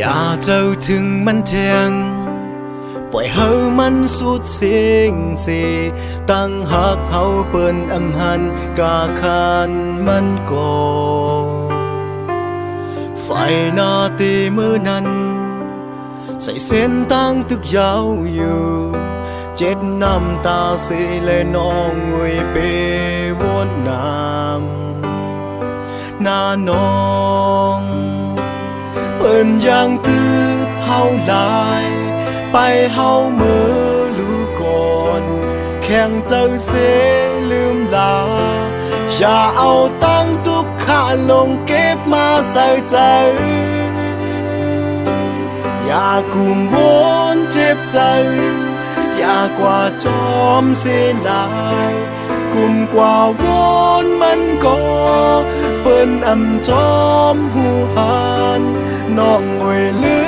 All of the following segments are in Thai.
อย่าเจ้าถึงมันเทียงปล่อยเฮามันสุดเสียงสิตั้งหักเฮาเปิ้นอำหันกาคานมันก่อไฟหน้าตีมือนั้นใส่เส้นตั้งตึกยาวอยู่เจ็ดน้ำตาเสียและน้องงวยเปวนน้ำหน้าน้องเปิ้นยังตืดเฮาหลายไปเฮาเมื่อรู้ก่อนแข่งเจอเสียลืมลาอย่าเอาตั้งทุกข้าลงเก็บมาใส่ใจอย่ากุมวนเจ็บใจอย่ากว่าจอมเสียลายกุมกว่าวนมันก็เปิ้นอำจอมหูหันน้องงวยลื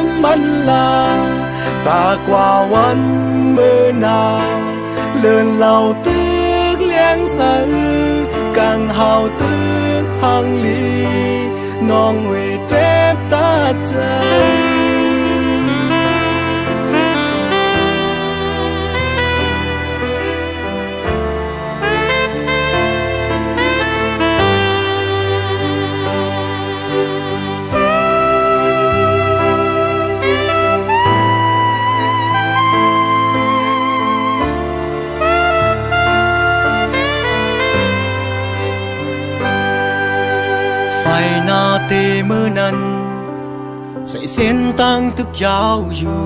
มมันลาตากว่าวันเมื่อนาเลื่อนเหล่าตึกเลี้ยงใสกังเฮาตึกหังลีน้องเวเจ็บตาใจไฟหน้าตีมือนั้นใส่เส้นตั้งตึกยาวอยู่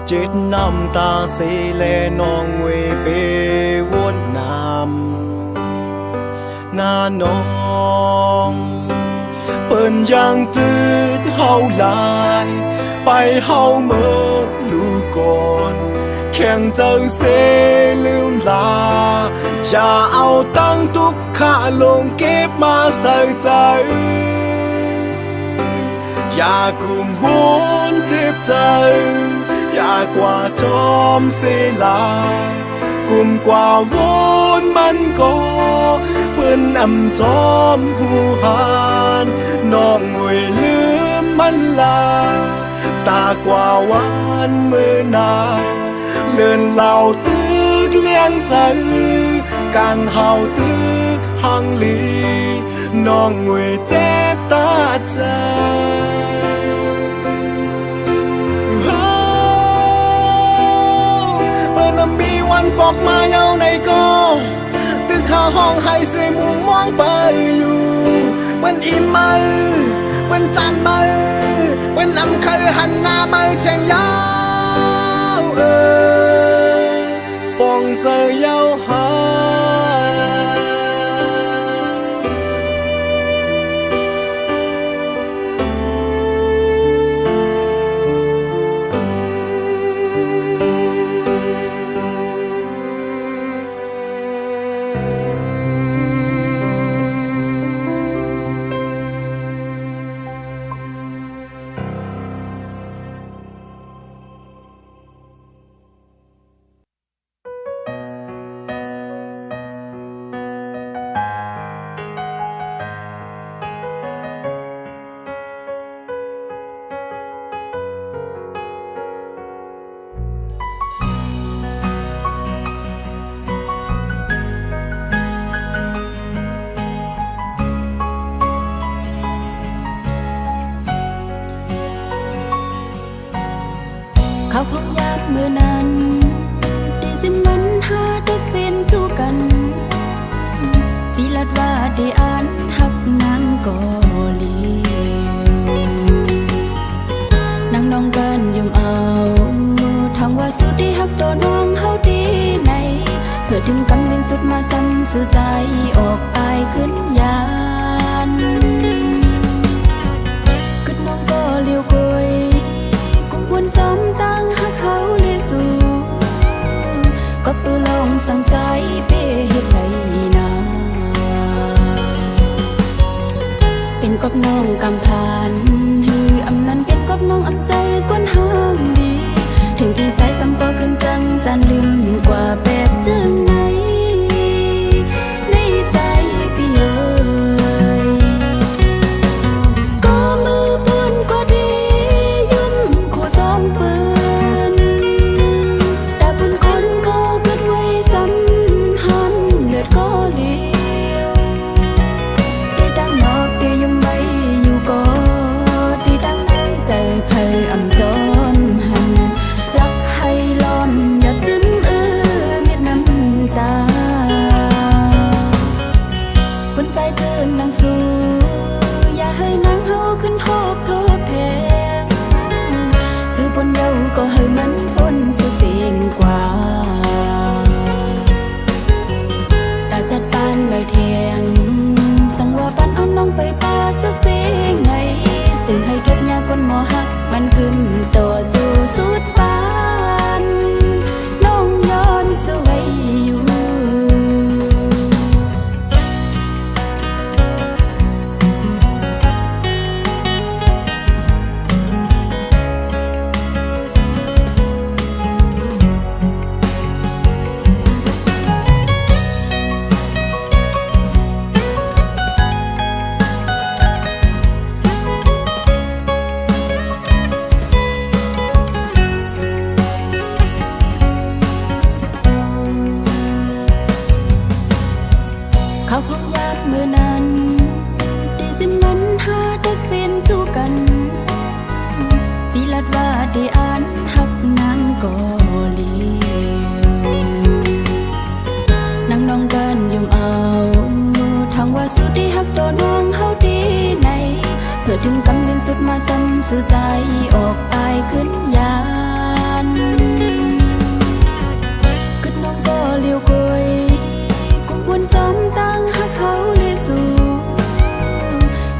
เจ็ดน้ำตาเสแลน้องเวเปวนน้ำหน้าน้องเปิ้นยังตืดเฮาหลายไปเฮาเมื่อรู้ก่อนแข่งเจอเสลืมลาอย่าเอาตั้งทุกข้าลงเก็บมาใส่ใจอย่ากุมวนเจ็บใจอย่ากว่าจอมเสียลายกุมกว่าวนมันก็เปิ้นอำจอมหูหันน้องงวยลืมมันลาตากว่าวันเมื่อนาเลื่อนเหล่าตึกเลี้ยงใสกังเฮาตึกหังลีน้องงวยเจ็บตาใจเปิ้นมีวันปอกมาเยาในก็ตึกหาห้องให้เสมุมมองไปอยู่เปิ้นอิ่มมือเปิ้นจานมือเปิ้นลำเคยหันหน้ามือแทงยาวปองใจยาวหาเขาคงยามเมื่อนั้นตีสิมันหาตึกเป็นจูกันปีลัดว่าได้อ่านหักนางกอลีนางน้องกันยมเอาทางว่าสุดที่หักตัวน้องเฮาดีในเพื่อถึงกำลังสุดมาซ้ำสื่อใจออกอายขึ้นยานขึ้นน้องก็เลี้ยวกยวนจอมตั้งหักเขาเลยสู่ก็ปืนลงสั่งใจเป้เฮ็ดไรนาเป็นกบน้องกำพานฮืออำนั้นเป็นกบน้องอำใจก้นห้างดีถึงดีใจซ้ำก็ขึ้นจังจันลืมกว่าแบบจึงไหนในใจพี่เอ๋ยก็มือปืนก็ดี กำเนินสุดมาซ้ำสื่อใจออกอายขึ้นยานกึดน้องก็เลี้ยวกอยกุมวนจอมตั้งหักเขาเลยสู่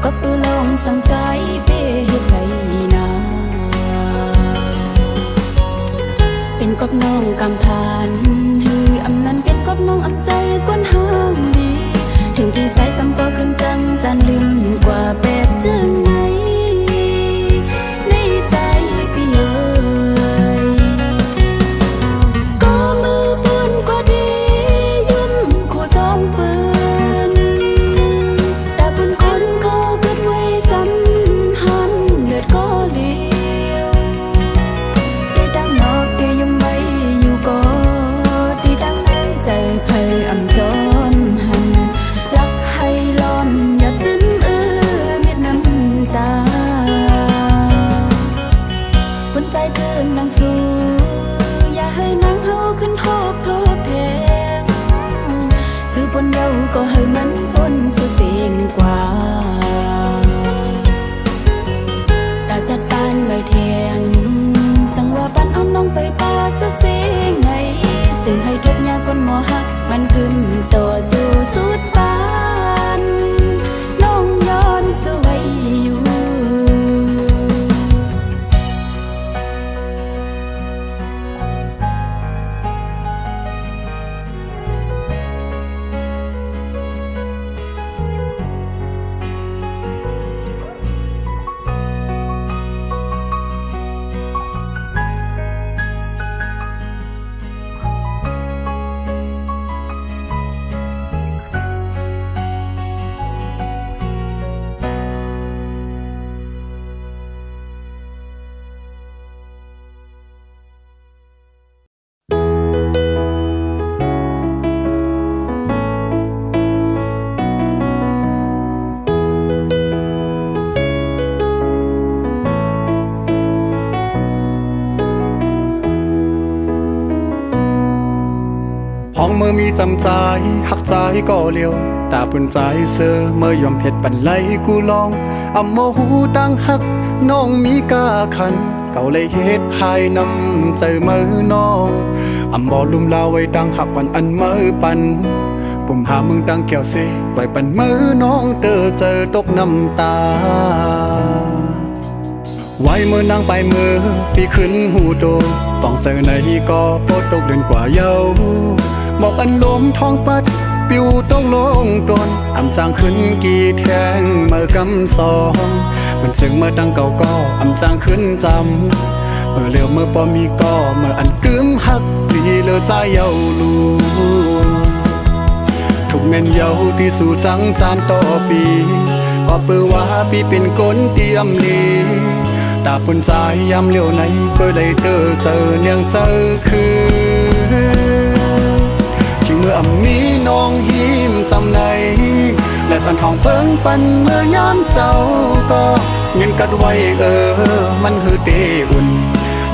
ก็ปือลองสั่งใจเป้เฮ็ดไรนาเป็นกับน้องกำพานฮืออำนั้นเป็นกับน้องอำใจกวนห้างดีถึงที่ใจซ้ำก็ขึ้นจังจานลืมกว่าแบบจึงไงในใจพี่เอ๋ยก็มือปืนก็ดียิ้มคู่จอมปืนแต่บนคนก็เกิดไว้สัมพันธ์เลือดก็เลี้ยวได้ดังนอกได้ยุ่มไว้อยู่ก็ดีดังในใจไพ่อำจอมหันรักให้ล้อมอย่าจิ้มเม็ดน้ำตาบนใจเจืองนางสู้อย่าให้นางเฮาขึ้นทบแทงซื้อบนเยาก็ให้มันบนสุเสียงกว่าตาจัดปานใบเทียงสั่งว่าปันเอาน้องไปป่าสุเสียงไงซึ่งให้ทุกยาคนหมอหักมันขึ้นต่อจูสุดปานน้องย้อนสวยอยู่ห้องเมื่อมีจำใจหักใจก็เลี้ยวตาปุ่นใจเสือเมื่อยอมเผ็ดปันไหลกูลองอำโมหูดังหักน้องมีกาขันเก่าเลยเฮ็ดหายนำใจมือน้องอำบ่ลุมลาไว้ดังหักวันอันมือปันปุ่มหามึงดังแก้วเสไว้ปันมือน้องเจอตกน้ำตาไว้มือนางไปมือปีขึ้นหูโตต้องเจอในก็โปดตกเดือนกว่าเยาบอกอันลมท้องปัดปิวต้องลงตนอำจางขึ้นกี่แทงเมื่อกำสองมันซึ่งเมื่อดังเก่าก็อำจางขึ้นจำเมื่อเร็วเมื่อปอมีก็เมื่ออันกึมหักดีเลอใจเยาลูทุกเม่นเยาที่สู่จังจานต่อปีก็เปือว่าปีเป็นคนเตรียมลีตาปุ่นใจยามเลี้ยวไหนก็ได้เจอเนียงเจอคือที่เมื่ออำมีน้องหิมจำในและปันทองเพิ่งปันเมื่อยามเจ้าก็เงินกัดไว้มันหือเตอุ่น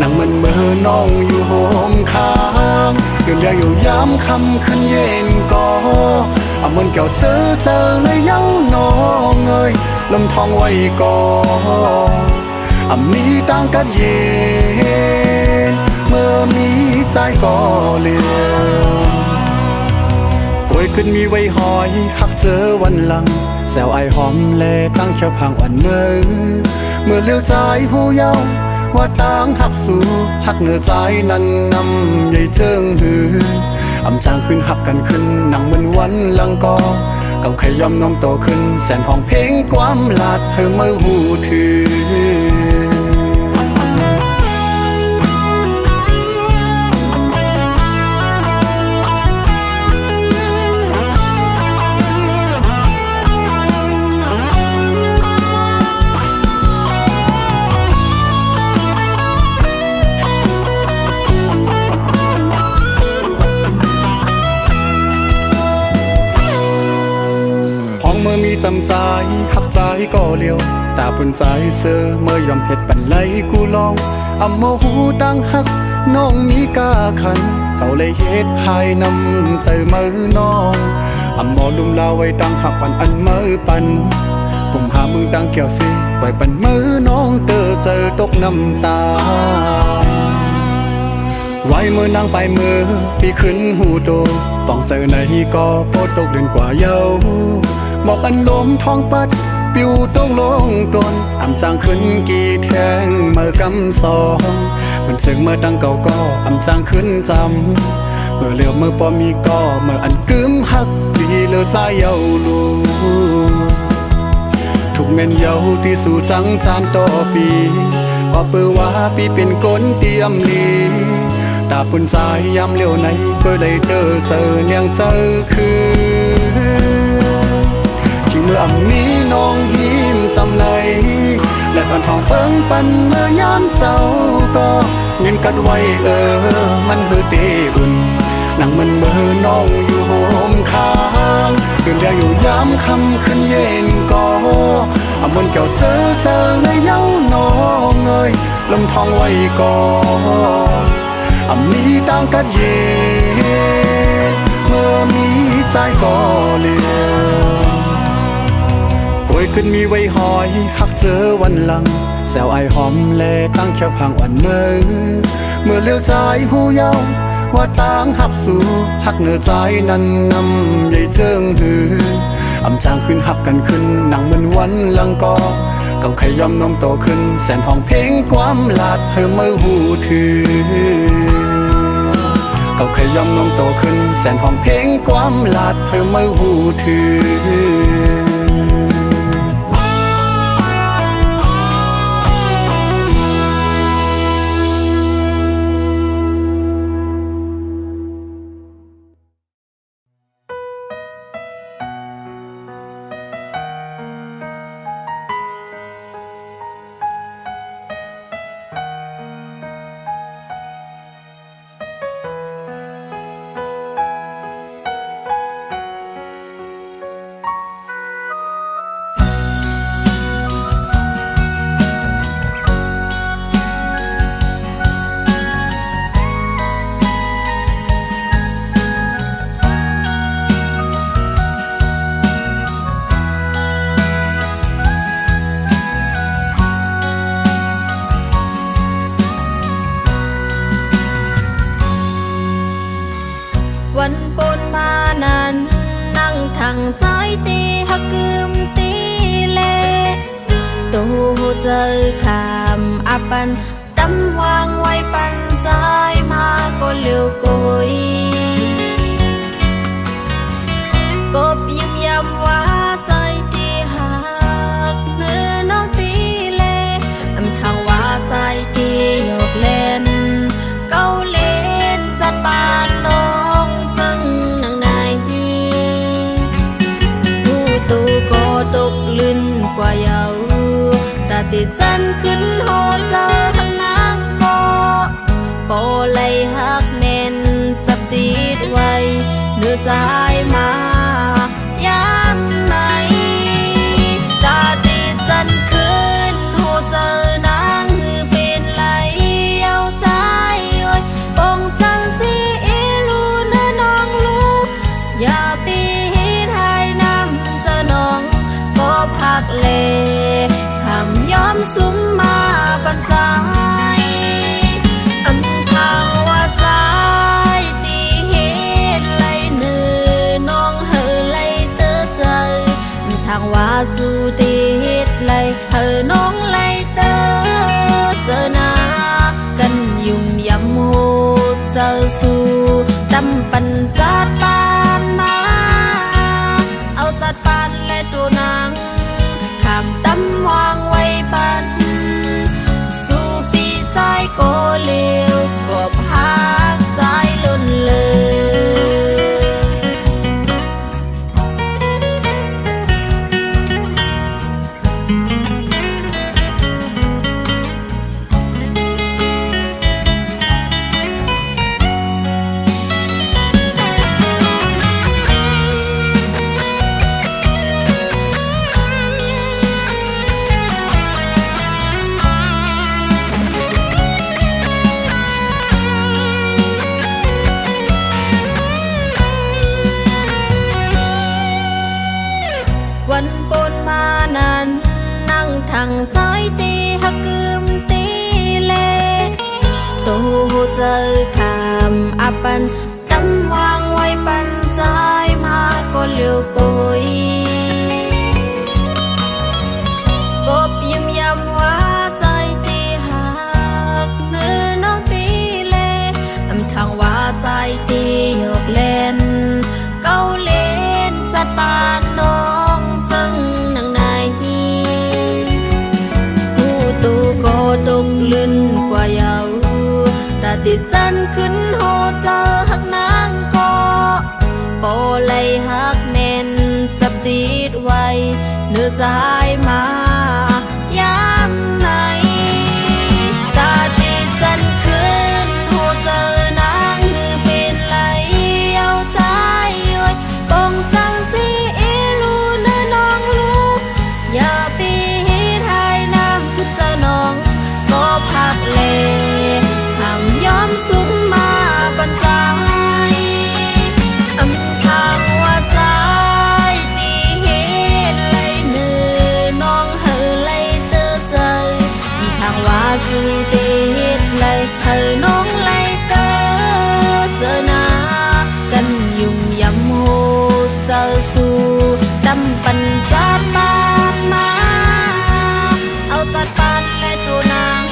นั่งมันเมื่อน้องอยู่โฮมค้างเดือนเดียวอยู่ยามคำขึ้นเย็นก็เอามันแก้วเจอเลยเย้าน้องเอ้ยลมทองไว้ก่อนมีต่างกันเย็นเมื่อมีใจก็เลี้ยวป่วยขึ้นมีไว้หอยหักเจอวันหลังแซวไอหอมแลตั้งเขียวพังอ่อนเมื่อเลี้ยวใจหูเยาว่าต่างหักสู่หักเหนือใจนั้นนำใหญ่เจิงหืออำจางขึ้นหักกันขึ้นหนังเหมือนวันหลังก็เก่าขยอมน้องโตขึ้นแสนห้องเพลงความลาดเธอเมื่อหูถือเมื่อมีจำใจหักใจก็เลี้ยวตาปุ่นใจเสือเมื่อยอมเผ็ดปันไหลกูลองอำโมหูดังหักน้องมีกาขันเก่าเลยเฮ็ดหายนำใจมือน้องอำบ่ลุมลาไว้ดังหักวันอันมือปันผมหามึงดังแก้วเสไ ไว้ปันมือน้องเจอตกน้ำตาไว้มือนางไปมือพี่ขึ้นหูโตต้องเจอในก็โปตกเดือนกว่าเยาบอกอันลมท้องปัดปิวต้องลงตนอ่ำจางขึ้นกี่แทงเมื่อกำสองมันเสียงเมื่อตั้งเก่าก็อ่ำจางขึ้นจำเมื่อเลี้ยวเมื่อปอมีก็เมื่ออันกึมหักดีเลือใจเยาลูทุกเม่นเยาที่สู่จังจานต่อปีก็เปือว่าปีเป็นก้นเตรียมลีตาปุ่นใจยามเลี้ยวไหนก็เลยเจอเนียงเจอคือที่เมื่ออ่ำนี้น้องหิมจำในและผ่านทองเปิ้งปันเมื่อยามเจ้าก็เงินกันไว้มันคือเตอุ่นนั่งมันเมื่อน้องอยู่โฮมค้างเดินเดียวอยู่ย้ำคำขึ้นเย็นก็อ่ำมันแก้วเสือเจอเลยเย้าน้องเอ้ยลมทองไว้ก่อนอ่ำมีดังกัดเย่เมื่อมีใจก็เลี้ยวโกยขึ้นมีไว้หอยหักเจอวันหลังแซวไอหอมแลตั้งแค่พังอ่อนเมื่อเลี้ยวใจหูเยาว่าต่างหักสู่หักเนื้อใจนั้นนำใหญ่เจิงหืออ่ำจางขึ้นหักกันขึ้นหนังเหมือนวันหลังก็เก่าขยำนมโตขึ้นแสนห้องเพลงความลาดเฮเมื่อหูถือเก่าขยำนมโตขึ้นแสนห้องเพลงความลาดเฮเมื่อหูถือวันปนมานั้นนั่งทางใจตีหักกึมตีเลตูเจอคำอับปันตำวางไว้ปันใจมาก็เลี้ยวกุยกบยิ้มย้ำว่าใจตีหักเนื้อน้องตีเลอำทางว่าใจตีหยอกเล่นเก้าเล่นจัดบานลงตกลื่นกว่าเยาตาติดจันขึ้นโหเจอทั้งนางก็โปเลยหักแน่นจับติดไว้เนื้อใจมายามไหนตาติดจันขึ้นโหเจอนางหือเป็นไหลเอาใจโอ้ยปงจังสิลูเนื้อน้องลูกอย่าปีให้น้ำเจอน้องก็พักเลคำย้อมซุ้มมาบรรจายอำทางว่าใจตีเหตุไหลเนื้อน้องเฮไหลเตอใจทางว่าสู่ตีเหตุไหลเฮน้องไหลเตอเจอหน้ากันยุ่มยำหูเจอสู่ตำปันจัดปานมาเอาจัดปานและดูนางขามตำวางไว้ปันสู่ปีใจก็เลี้ยวกบหักใจล้นเลย จอคำอับปันตำวางไว้ปันใจมาก็เลี้ยวกุยกบยิ้มย้ำว่าใจตีหักเนื้อน้องตีเลอำทางว่าใจตีหยอกเล่นเก้าเล่นจัดปานน้องจึงหนังในหูตูก็ตกลื่นกว่าเยาตาติดจันขึ้นโหเจอหักนางก็โปเลยหักแน่นจับติดไว้เนื้อใจมายามไหนตาติดจันขึ้นโหเจอนางหือเป็นไหลเอาใจไว้กองจังสีลูเนื้อน้องลูกอย่าปีทายน้ำเจอน้องก็พักเลคำย้อมสุดมาบรรจายอำทางว่าใจตีเห็นเลยเนื้อน้องเฮอเลยเตือใจทางว่าสู่เต็ดเลยเฮอน้องเลยเตือเจอหน้ากันยุ่งยำโหเจอสู่ดำปัญจาปากมาเอาจัดปานและตัวนาง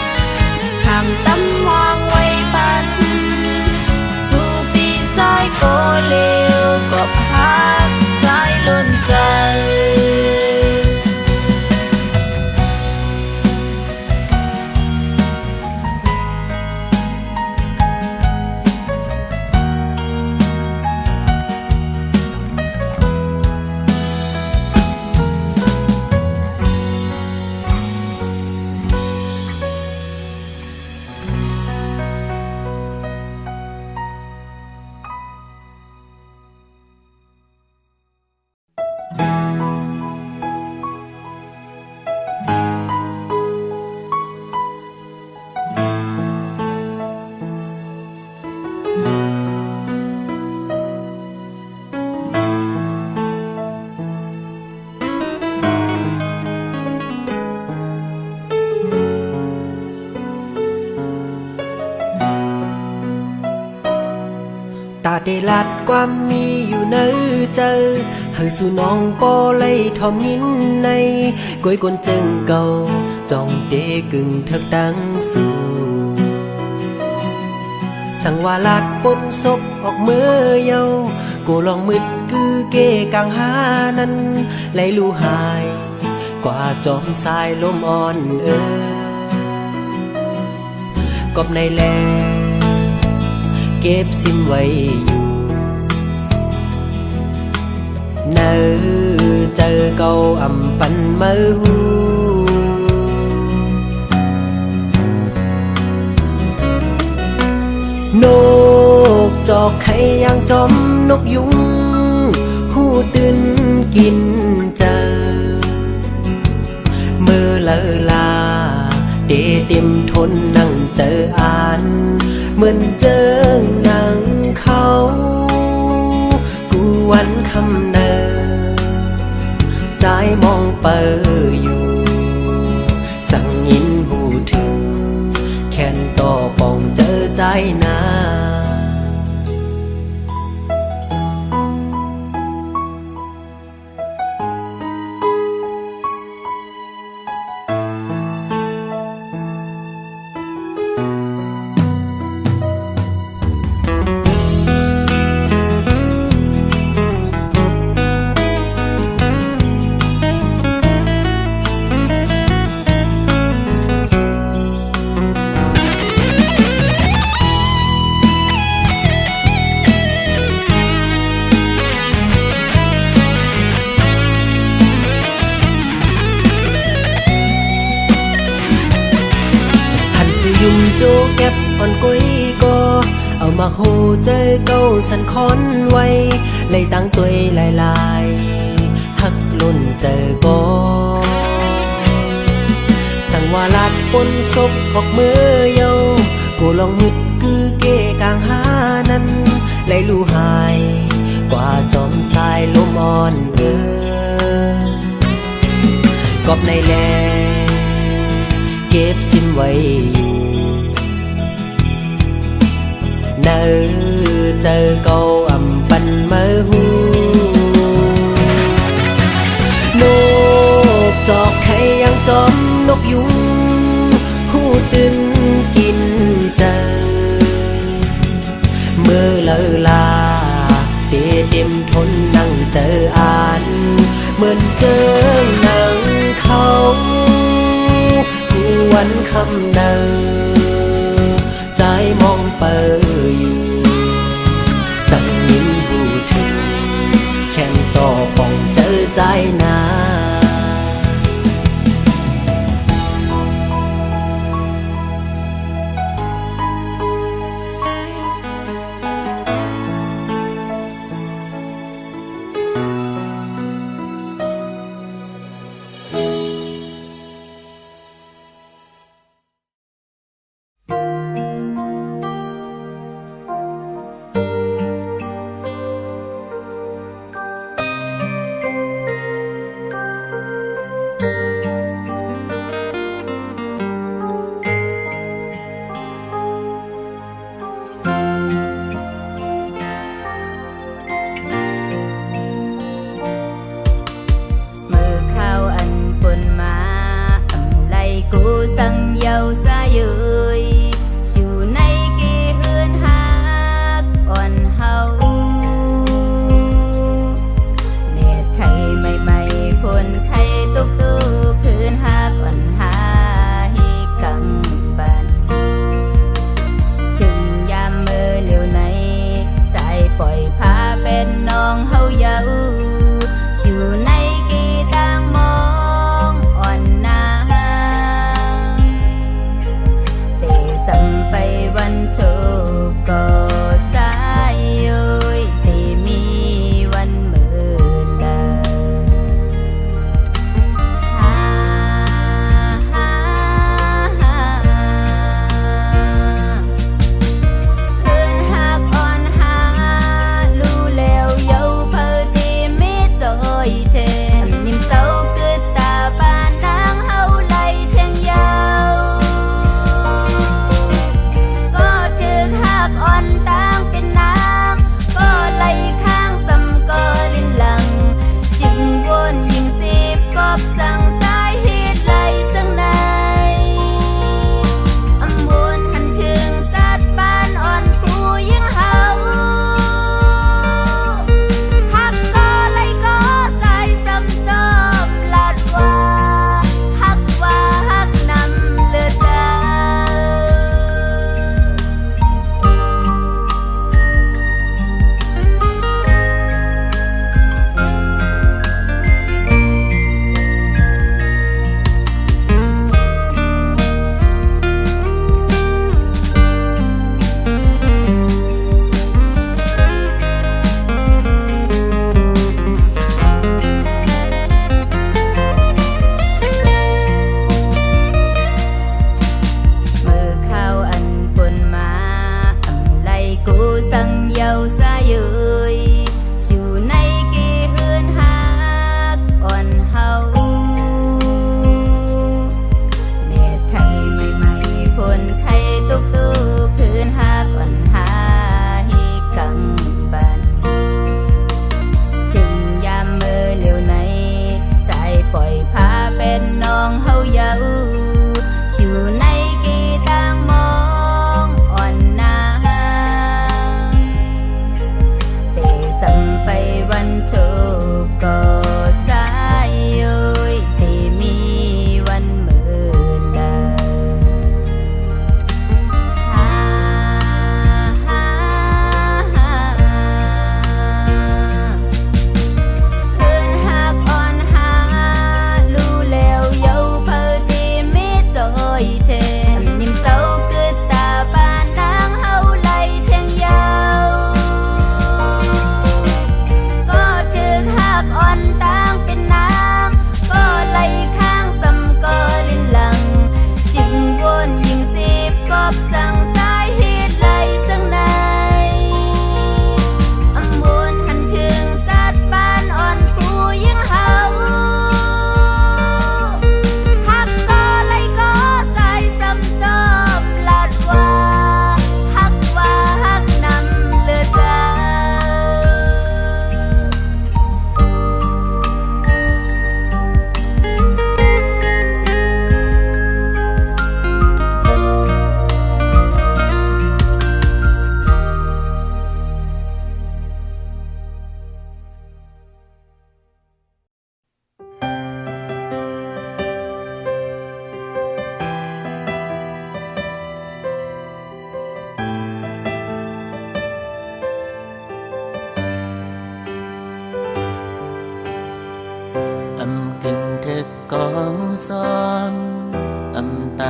คำตำวางไว้ปันสู่ปีใจก็เลวก็พักใจล้นใจตาได้ลัดความมีอยู่เนื้อเจอเฮยสู่น้องปอเลยทอมยินในก้อยกนจึงเก่าจองเดกึ่งเถิกดังสู่สั่งว่าลัดปนศพออกมือเยากูลองมืดคือเกกังหานั้นไหลลู่หายกว่าจอมสายลมอ่อนกบในแลเก็บซิมไว้อยู่เนอเจอเก่าอำปันเมื่อหูนกจอกไข่ยางจอมนกยุงหูตื่นกินเจอเมื่อเลอลาเดเต็มทนนั่งเจออ่านเหมือนเจอหนังเขากูวันคำเนอใจมองเปออยู่สั่งยินหูถึงแค่นต่อปองเจอใจนา ยุ่มโจเก็บอ่อนกุ้ยก็เอามาโหเจอเก้าสันคอนไว้เลยตั้งตัวลายหักล้นเจอก็สั่งว่าลัดปนศพออกมือเยากูลองมึดคือเกกลางหานั้นเลยลู่หายกว่าจอมสายลมอ่อนกอบในแลเก็บสิ้นไว้อยู่ เนอเจอเกาอำปันเมื่อหูนกจอกไข่ยังจอมนกยุงหูตึงกินเจอเมื่อเลอลาเต็มทนนั่งเจออ่านเหมือนเจอหนังเขากูวันคำเนอใจมองเปออยู่สั่งยิ้มหูถึงแค่นต่อป้องเจอใจนา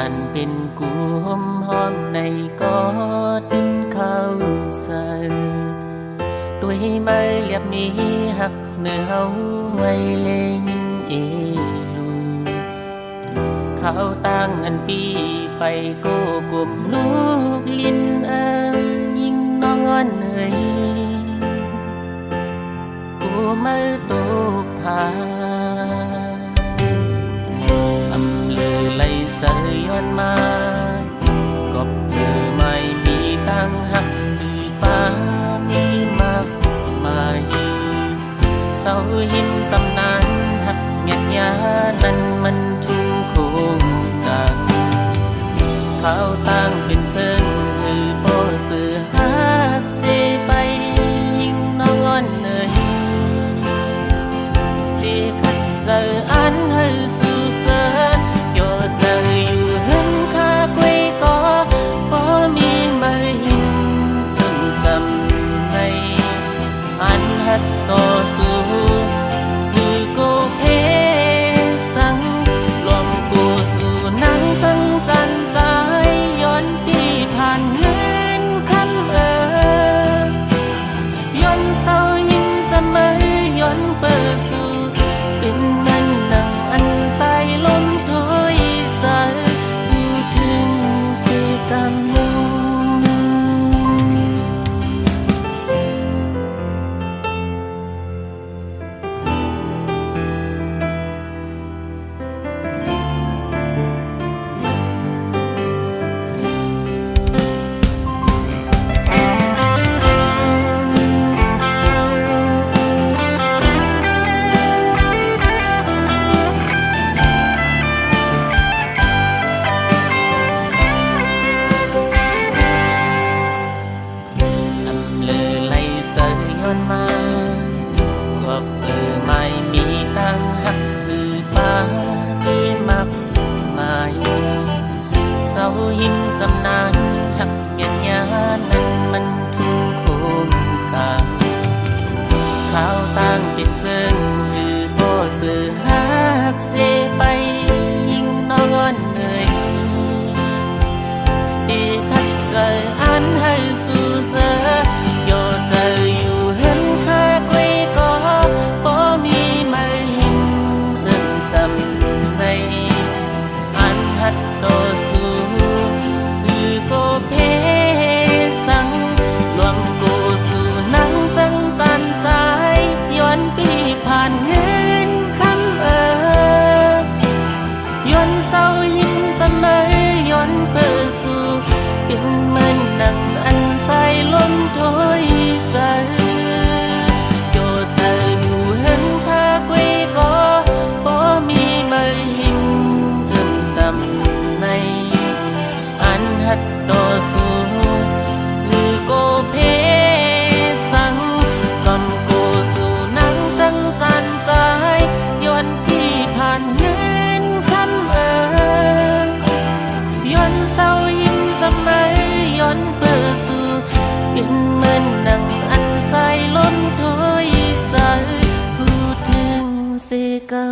านเป็นกูหอมหอมในกอดินเข้าใส่ด้วยไม้เรียบนี้หักเนื้อเฮาไว้เลยินเอลูเขาตั้งอันปีไปโกกลมลูกลิ้นยิ่งน้องอ่อนเหนื่อยกูไม่ตกผาอำลือไหลเสยย้อนมากบเธอไม่มีตั้งหักอีป้ามีมากมายเศร้าหินสำนานหักเมียนยานั้นมันทุ่งโคงกันเขาตั้งเป็นเชิงหือโปเสือหักเสไปยิ่งน้องอ่อนเหนื่อยที่ขัดเสืออันให้สู่เสือโยเธออยู่หึงข้ากุยก็บ่มีมาหินตึงสำในอันหัดต่อสู้คือกูเพสังลมกูสู่นังจังจันสายย้อนปีผ่านเงินคำย้อนเศร้ายิ่งเสมอย้อนเปิดสู่เป็นมันนังอันสายลมถอยสายอยู่ถึงเสกำมุไม่มีตั้งหักคือป้าที่มักมายเศร้าหินสำนานหักเมียนยานั้นมันทุ่งโคงกลางข้าวตั้งเป็นเจิงคือโบเสือหักเสไปยิ่งน้องอ่อนเหนื่อยดีขัดใจอันให้สู่เสือโยเธออยู่เห็นข้ากุยก็บ่มีมาหินเอื้นสำในอันหัดต่อสู้คือโกเพสังรวมกูสู่นังสังจันใจย้อนปีผ่านเงินคำย้อนเศร้ายิ้มจะไม่ย้อนเปิดสู่เป็นเหมือนนังอันสายลมถอยสายโยเธออยู่เห็นข้ากุยก็บ่มีมาหินเอื้นสำในอันหัดต่อสู้คือโกเพสังลมกูสู่นังสังจันสายย้อนที่ผ่านเงินคำย้อนเศร้ายิ้มสมัยย้อนเปิดสู่เป็นเหมือนนังอันสายลมถอยสายพูดถึงเสกำ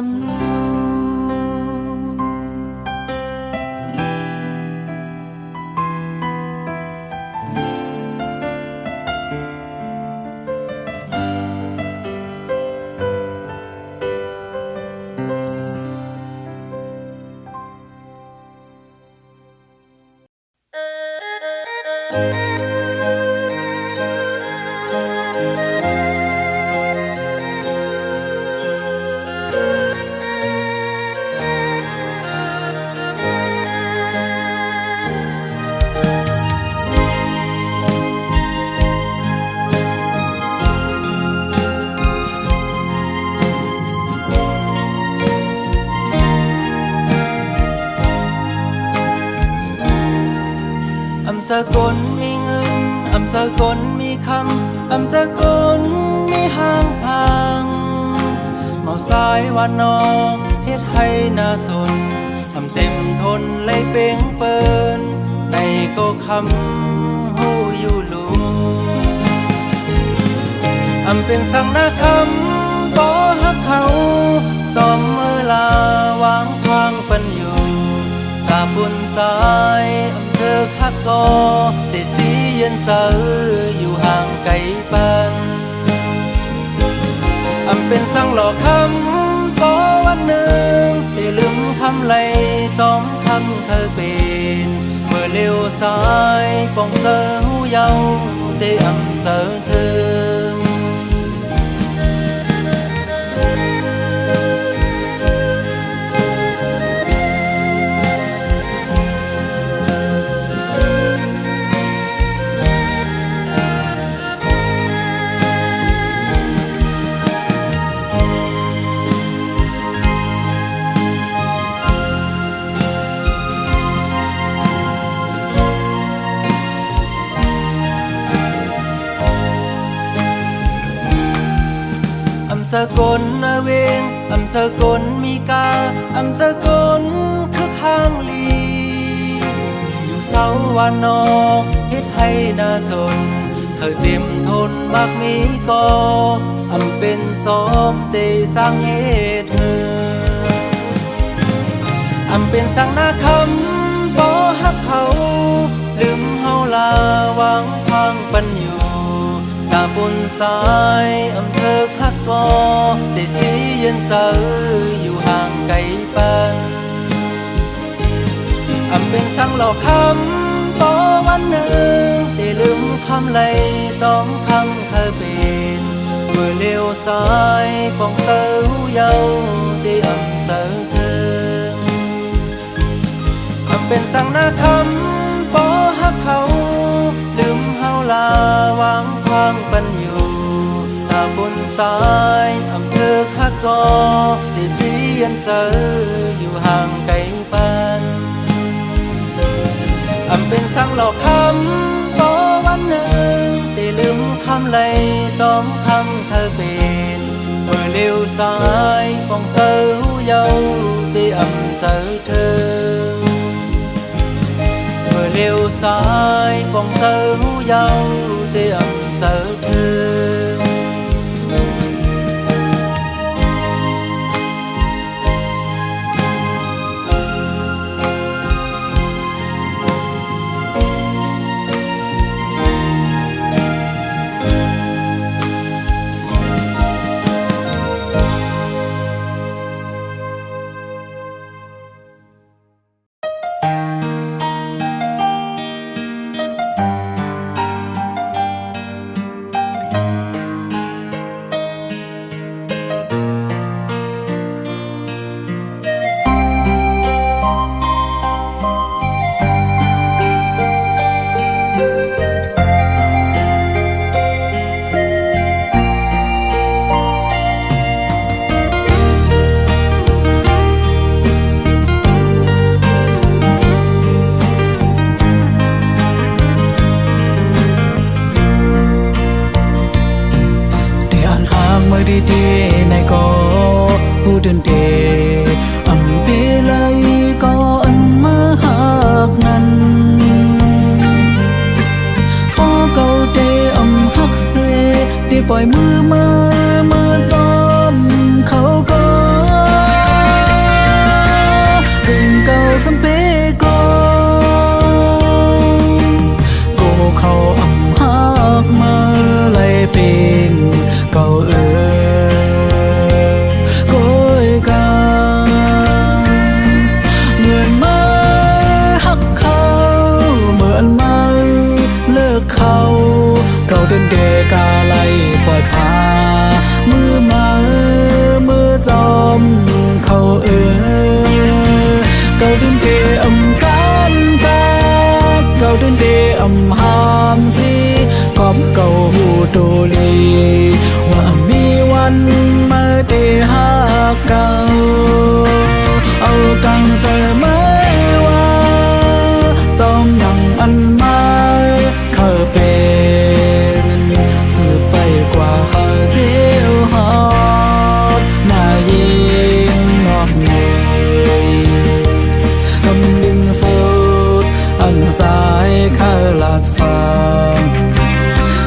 สกลมีเงินอำสกลมีคำอำสกลมีห้างทางเมาสายวันนอกเฮ็ดให้น่าสนทำเต็มทนเลยเป่งเปินในก็คำหูอยู่ลุอำเป็นสังนาคำบ่ฮักเขาสอมเมื่อลาวางทางปันอยู่ตาบุญ สายอำเภอฮักกอแต่สีเย็นเสออยู่ห่างไกลปันอำเป็นสั่งหลอกคำก็วันหนึ่งได้ลืมคำไหลสองคำเธอเป็นเมื่อเลี้ยวซ้ายปองเสอหูเยาได้อำเสอเธอสกลนาเวงอำสกลมีกาอำสกลคือข้างลีอยู่เสาวานนอกเฮ็ดให้น่าสนเธอเต็มทนมักมีก็อำเป็นซ้อมเตสร้างเหตุเธออำเป็นสั่งหน้าคำบ่ฮักเขาลืมเฮาลาวางทางปันอยู่ตาบนสายอำเภอฮักกอได้สีเย็นเสออยู่ห่างไกลปันอำเป็นสั่งหลอกคำต่อวันหนึ่งได้ลืมคำไหลสองคำเธอเป็นเมื่อเลี้ยวซ้ายปองเสอหูเยาได้อำเสอเธออำเป็นสั่งหน้าคำบ่ฮักเขาลืมเฮาลาวางทางปันอยู่ตาบนสายอำเภอฮักกอได้สีเย็นเสออยู่ห่างไกลปันอำเป็นสั่งหลอกคำต่อวันหนึ่งได้ลืมคำไหลสองคำเธอเป็นเมื่อเลี้ยวซ้ายปองเสอหูเยาได้อำเสอเธอเมื่อเลี้ยวซ้ายปองเสอหูเยาได้อำเสอเธอดีๆในก็ผู้เดินเดอำเปเลยก็อันมาหักนั้นพอเก่าเดอำหักเสได้ปล่อยมือมาจอมเขาก็ถึงเก่าสำเปก็เขาอำหักมาเลยเป็นเก่าเก่าจนเดกาไลปล่อยพามือจอมเขาเก่าจนเดอำกันกาเก่าจนเดอำหามสิกอบเก่าหูโตลีว่ามีวันมาเตหาเก่าเอากังเจอไหมว่าจอมยังอันมาเขาเป็นสืบไปกว่าเจียวหอดหน้ายิงนอกเนยคำดึงสุดอันสายข้าลาด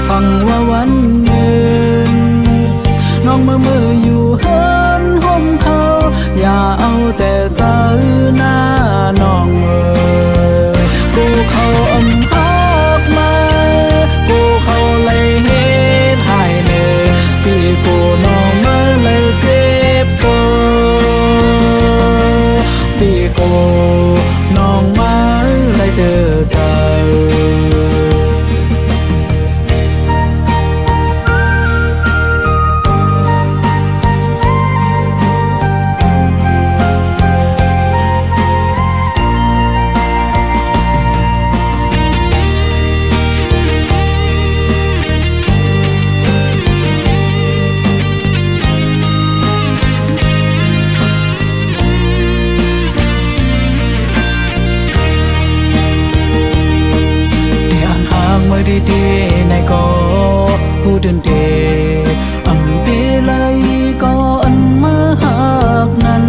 ฟังว่าวันหนึ่งน้องมืออยู่เฮินห่มเขาอย่าเอาแต่เจอหน้าน้อง หูเดินเดอำเปไลก็อันมาหากนั้น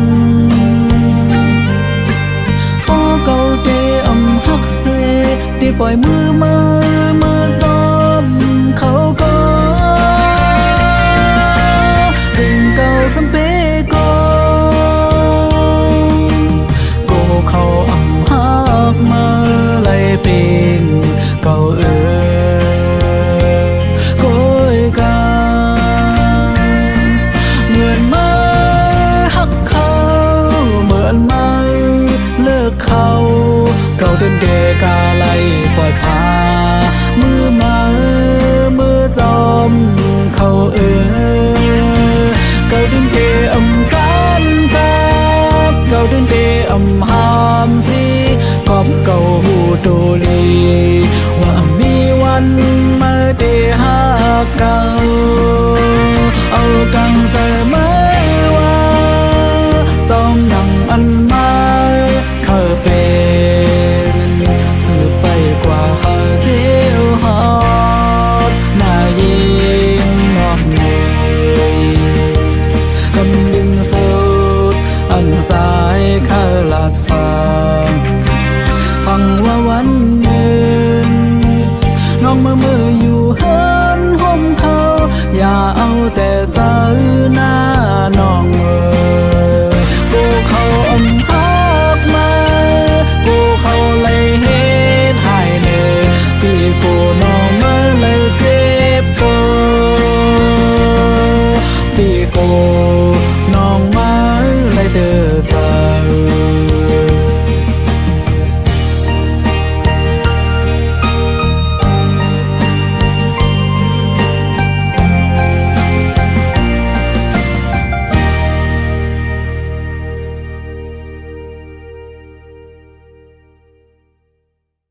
พอเก่าเดอำหักเสได้ปล่อยมือมาจอมเขาก็ถึงเก่าสำเปก็โกเขาอำหักมาไล่เป็นเก่าโกยกาเหมือนมาหักเขาเหมือนมาเลิกเขาเก่าเดินเดกาไล่ปล่อยพามือจอมเขาเก่าเดินเดอำกันตาเก่าเดินเดอำหามสิกอบเก่าหูโตลีว่ามีวันมาเดหาเก่าเอากังใจมาว่าจอมนังอันมาเคยเป็นสืบไปกว่าหาเจียวหอดหน้ายิงนอกเนยกำลึงสุดอันสายข้าลาดสางฟังว่าวันหนึ่งน้องมือ